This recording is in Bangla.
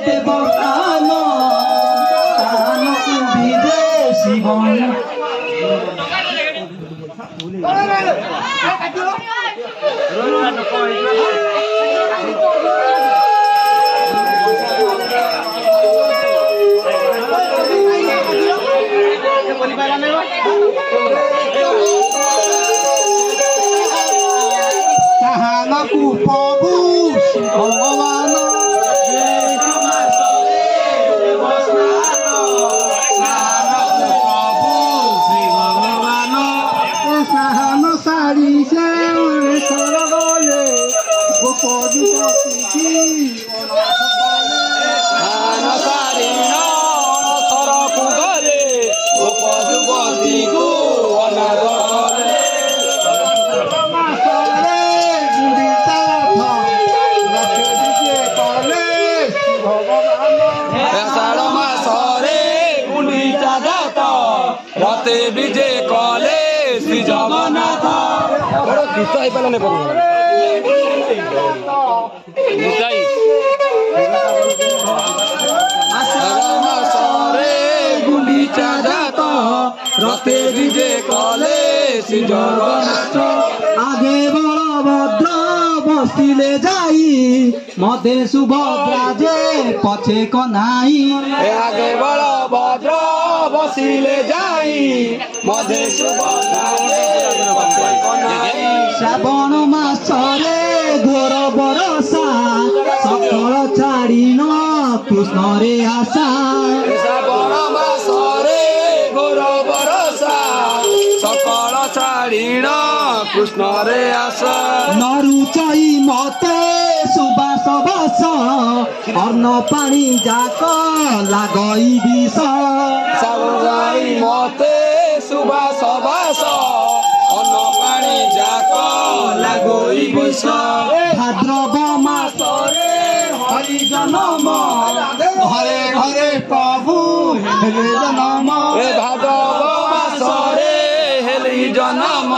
দেবতান তাহানকু বিদে শিবন তাহানকু প্রভু ভগবান সাহান সারি সে সরগলে গোপ যুবতী রাতে বিজে কলে শ্রী জগন্নাথ গীত পাইলে গুন্ডিচা যাত রতে বিজে কলে শ্রী জগন্নাথ আগে বলভদ্র বসিলে যাই মধ্যে সুভদ্রা যে পছে কনাই আগে বলভদ্র বসিলে যাই মধ্যে সুভদ্রা শ্রাবণ মাসরে ঘোর বরসা সকল ছাড়িন কৃষ্ণরে আশা শ্রাবণ মাসরে ঘোর বরসা সকল ছাড়িণ কৃষ্ণরে আশা নরুচই মতে সুবাস বাস অন্ন পানি যাক লাগই বিষ সাবধাই মতে সুবাস বাস অন্ন পানি যাক লাগই বৈশ ভাদ্রব মাসরে হরি জনম ঘরে ঘরে প্রভু হেলে জনম ভাদব মাসরে হেলি জনম